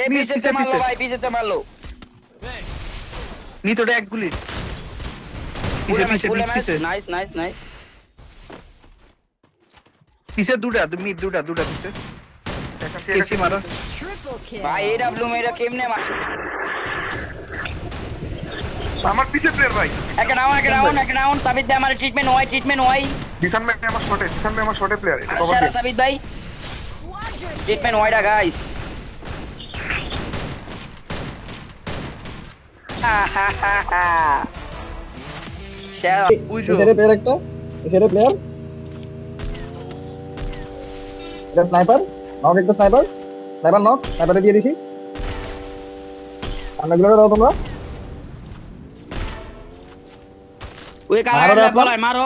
এ পিছেতে মারলো ভাই, পিছেতে মারলো। নি তোটা এক গুলি পিছে পিছে পিছে নাইস নাইস নাইস। পিছে দুটা তুমি দুটা পিছে কেসি মারো ভাই এডব্লিউ মেরা কেমনে মার। আমার পিছে প্লেয়ার ভাই। একটা ডাউন সাবিত ভাই আমার ট্রিটমেন্ট হয়। জিসান ভাই আমার শটে প্লেয়ার, এটা কভার আচ্ছা দিন। সাবিত ভাই ট্রিটমেন্ট হয়ডা গাইস। শেয়ার বুঝো এখানে প্লেয়ার একটা, এখানে প্লেয়ার, এটা স্নাইপার নক, একটা স্নাইপার নক, স্নাইপারে দিয়ে দিছি। সামনেগুলো দাও তোমরা, ওই কালার বলাই মারো।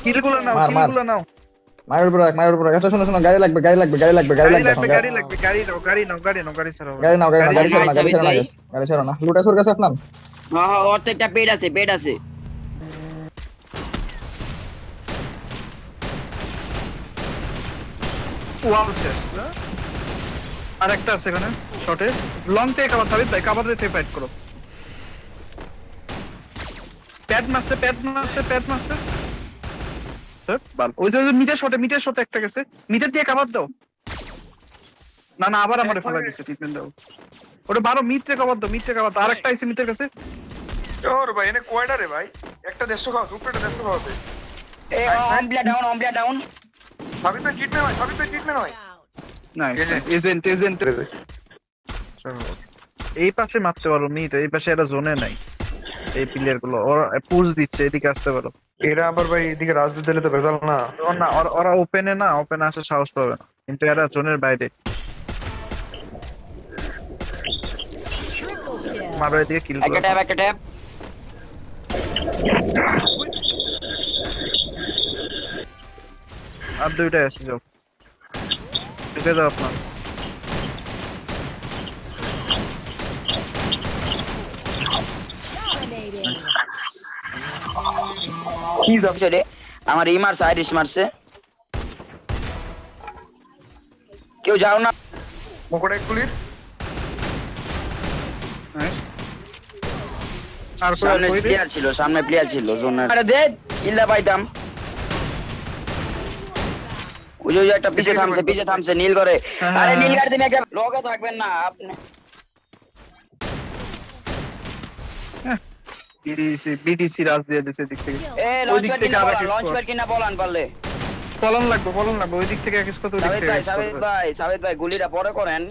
কিলগুলো নাও মার, মার। কিলগুলো নাও মায়ের উপর আচ্ছা শোনো গাড়ি লাগবে এখন, গাড়ি ছাড়ো গাড়ি নাও, গাড়ি ছাড়ো না। লুটা সুর কাছে আপনার হ্যাঁ ওর তো একটা পেড আছে। ওয়াল শেষ আর একটা আছে এখানে শটে লং থেকে কভার সাবিত ভাই কভার দিয়ে ফাইট করো। প্যাড মারছে বাল ওই যে মিটার শটে একটা গেছে, মিটার দিয়ে কভার দাও। না আবার আমারে ফেলা দিছে, ট্রিটমেন্ট দাও ওটা 12 মিটরে কভার দাও আরেকটা আইছে মিটার কাছে। ওর ভাই এনে কয়টা রে ভাই? একটা 150 খাও, উপরেটা 150 খাওয়াতে। এ অমব্লা ডাউন। সাবিত ভাই ট্রিটমেন্ট হয়। নাইস এজেন্ট এই পাশে মারতে পারো মিট, এই পাশে এরা জোনে নাই, এই প্লেয়ার গুলো ওরা পুশ দিচ্ছে, এদিকে আসতে পারো। এরা আবার ভাই এদিকে রাজদূত দিলে তো ভেজাল না। ওরা ওপেনে আসার সাহস পাবে না, কিন্তু এরা জোনের বাইরে। মারো এদিকে কিল করো। একটা ট্যাপ আর দুইটাই আসে যাও, ঢুকে যাও আপনার। কি যাবে চলে আমার মারছে, আইরিশ মারছে। কেউ যাও না। মকড়া একগুলির আর সামনে প্লেয়ার ছিল জোনে। আরে দে ইল্লা পাইতাম। ওই যে একটা পিছে থামছে নীল করে। আরে নীল গাড়ি তুমি একটা লগে থাকবেন না আপনি। বিটিসি রাজ দিয়ে দিছে দিক থেকে। এ ওই দিক থেকে আবার লঞ্চ প্যাড কিনা বলান পারলে। পলন লাগবে ওই দিক থেকে এক স্কোর, ওই দিক থেকে সাবিত ভাই গুলিটা পরে করেন।